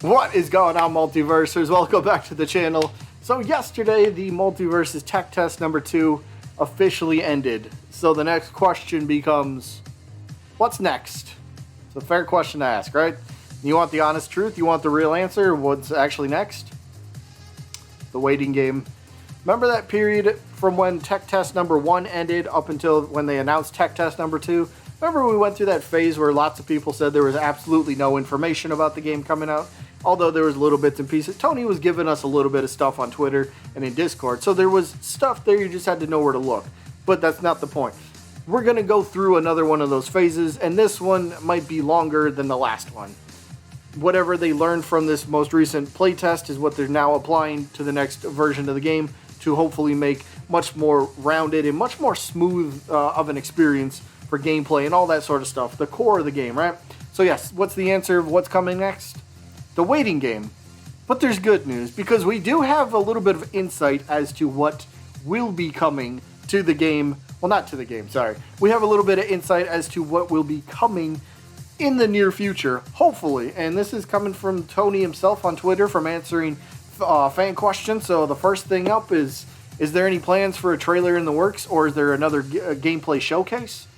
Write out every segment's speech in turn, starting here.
What is going on, Multiversers? Welcome back to the channel. So yesterday, the Multiversus tech test number 2 officially ended. So the next question becomes, what's next? It's a fair question to ask, right? You want the honest truth? You want the real answer? What's actually next? The waiting game. Remember that period from when tech test number 1 ended up until when they announced tech test number 2? Remember we went through that phase where lots of people said there was absolutely no information about the game coming out? Although there was little bits and pieces. Tony was giving us a little bit of stuff on Twitter and in Discord. So there was stuff there, you just had to know where to look. But that's not the point. We're going to go through another one of those phases, and this one might be longer than the last one. Whatever they learned from this most recent playtest is what they're now applying to the next version of the game to hopefully make much more rounded and much more smooth of an experience for gameplay and all that sort of stuff. The core of the game, right? So yes, what's the answer of what's coming next? The waiting game. But there's good news, because we do have a little bit of insight as to what will be coming to the game. Well, not to the game, sorry. We have a little bit of insight as to what will be coming in the near future, hopefully. And this is coming from Tony himself on Twitter from answering fan questions. So the first thing up is there any plans for a trailer in the works, or is there another gameplay showcase?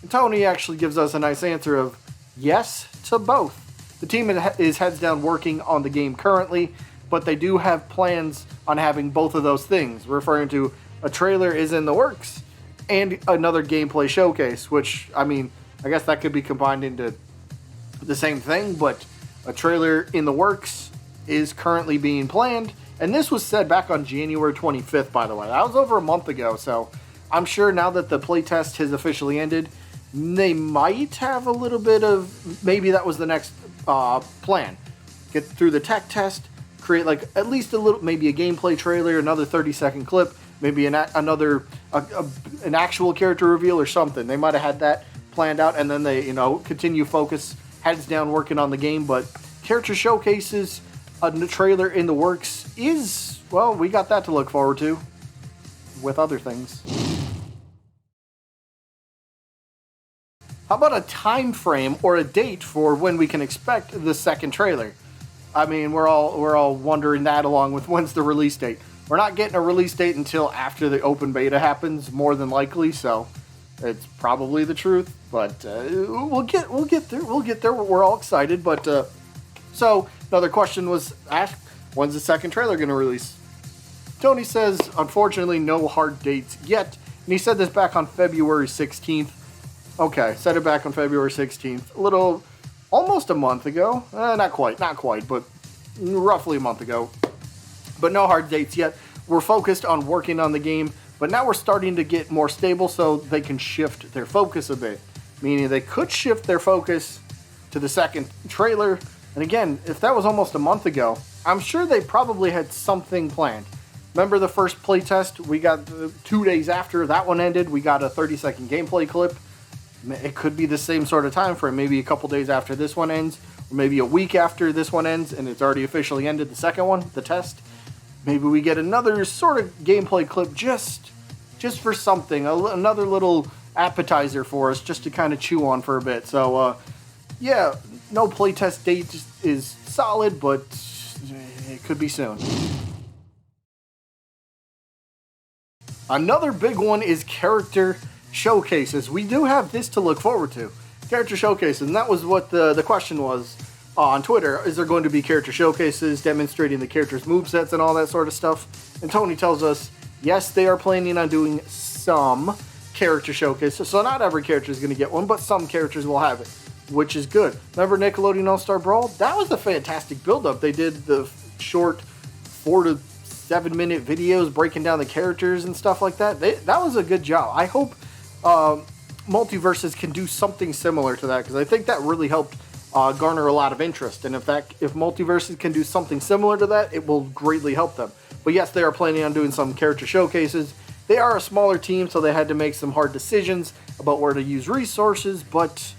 And Tony actually gives us a nice answer of yes to both. The team is heads down working on the game currently, but they do have plans on having both of those things, referring to a trailer is in the works and another gameplay showcase, which, I mean, I guess that could be combined into the same thing, but a trailer in the works is currently being planned, and this was said back on January 25th, by the way. That was over a month ago, so I'm sure now that the playtest has officially ended, they might have a little bit of, maybe that was the next plan. Get through the tech test, create like at least a little, maybe a gameplay trailer, another 30-second clip, maybe an actual character reveal or something. They might have had that planned out, and then they, continue focus, heads down working on the game. But character showcases, a trailer in the works is, well, we got that to look forward to with other things. How about a time frame or a date for when we can expect the second trailer? I mean, we're all wondering that, along with when's the release date. We're not getting a release date until after the open beta happens, more than likely, so it's probably the truth, but we'll get there. We're all excited, but so another question was asked, when's the second trailer going to release? Tony says, unfortunately, no hard dates yet, and he said this back on February 16th. Okay, said it back on February 16th, almost a month ago. Not quite, but roughly a month ago. But no hard dates yet. We're focused on working on the game, but now we're starting to get more stable so they can shift their focus a bit. Meaning they could shift their focus to the second trailer. And again, if that was almost a month ago, I'm sure they probably had something planned. Remember the first playtest? We got 2 days after that one ended, we got a 30-second gameplay clip. It could be the same sort of time frame, maybe a couple days after this one ends, or maybe a week after this one ends and it's already officially ended, the second one, the test. Maybe we get another sort of gameplay clip just for something, another little appetizer for us just to kind of chew on for a bit. So, yeah, no playtest date is solid, but it could be soon. Another big one is character showcases. We do have this to look forward to. Character showcases, and that was what the question was on Twitter. Is there going to be character showcases demonstrating the characters' movesets and all that sort of stuff? And Tony tells us, yes, they are planning on doing some character showcases. So not every character is going to get one, but some characters will have it, which is good. Remember Nickelodeon All-Star Brawl? That was a fantastic build-up. They did the short 4 to 7 minute videos breaking down the characters and stuff like that. That was a good job. I hope Multiversus can do something similar to that, because I think that really helped garner a lot of interest. And if Multiversus can do something similar to that, it will greatly help them. But yes, they are planning on doing some character showcases. They are a smaller team, so they had to make some hard decisions about where to use resources, but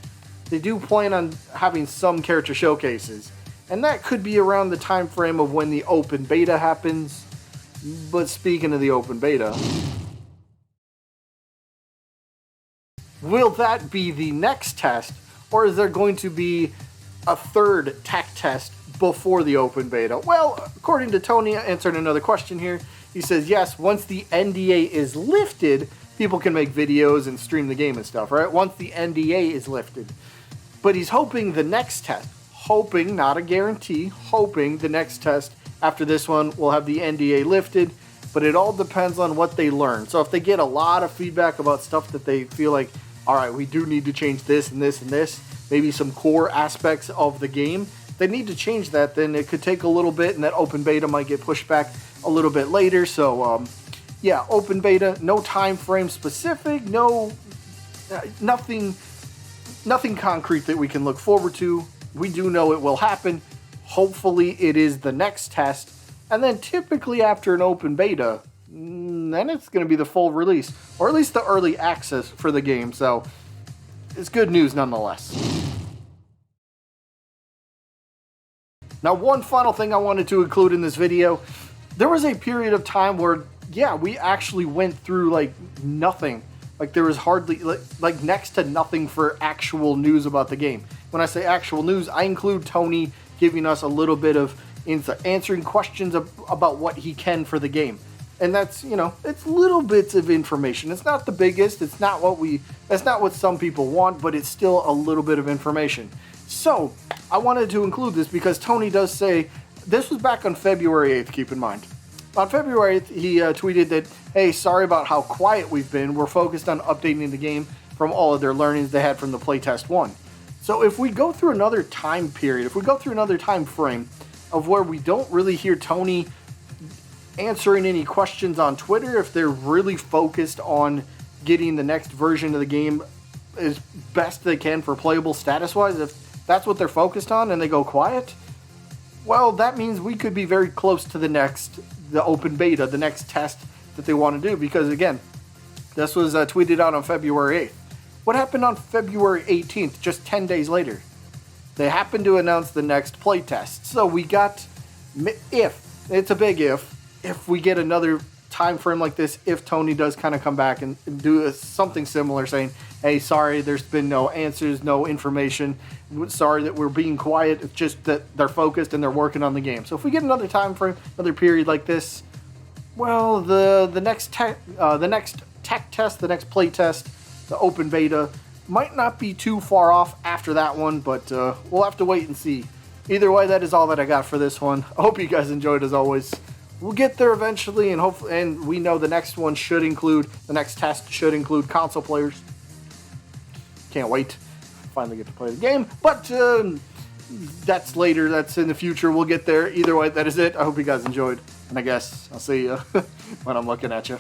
they do plan on having some character showcases. And that could be around the time frame of when the open beta happens. But speaking of the open beta, will that be the next test, or is there going to be a third tech test before the open beta? Well, according to Tony, answering another question here, he says, yes, once the NDA is lifted, people can make videos and stream the game and stuff, right? Once the NDA is lifted. But he's hoping the next test, hoping, not a guarantee, hoping the next test after this one will have the NDA lifted, but it all depends on what they learn. So if they get a lot of feedback about stuff that they feel like, all right, we do need to change this and this and this, maybe some core aspects of the game, if they need to change that, then it could take a little bit, and that open beta might get pushed back a little bit later. So yeah, open beta, no time frame specific, nothing concrete that we can look forward to. We do know it will happen. Hopefully it is the next test, and then typically after an open beta, then it's going to be the full release, or at least the early access for the game. So it's good news nonetheless. Now, one final thing I wanted to include in this video, there was a period of time where, yeah, we actually went through like nothing. Like there was hardly, like next to nothing for actual news about the game. When I say actual news, I include Tony giving us a little bit of insight, answering questions about what he can for the game. And that's, you know, it's little bits of information. It's not the biggest, it's not what some people want, but it's still a little bit of information. So, I wanted to include this because Tony does say, this was back on February 8th, keep in mind. On February 8th, he tweeted that, hey, sorry about how quiet we've been. We're focused on updating the game from all of their learnings they had from the playtest 1. So if we go through another time period, if we go through another time frame of where we don't really hear Tony answering any questions on Twitter, if they're really focused on getting the next version of the game as best they can for playable status-wise, if that's what they're focused on and they go quiet, well, that means we could be very close to the open beta, the next test that they want to do, because again, this was tweeted out on February 8th. What happened on February 18th, just 10 days later? They happened to announce the next playtest. So we got, if, it's a big if we get another time frame like this, if Tony does kind of come back and do something similar, saying, hey, sorry, there's been no answers, no information, sorry that we're being quiet, it's just that they're focused and they're working on the game. So if we get another time frame, another period like this, well, the next tech test, the next play test, the open beta, might not be too far off after that one, but we'll have to wait and see. Either way, that is all that I got for this one. I hope you guys enjoyed as always. We'll get there eventually, and hopefully, and we know the next one should include, the next test should include console players. Can't wait. Finally get to play the game, but that's later, that's in the future. We'll get there. Either way, that is it. I hope you guys enjoyed, and I guess I'll see you when I'm looking at you.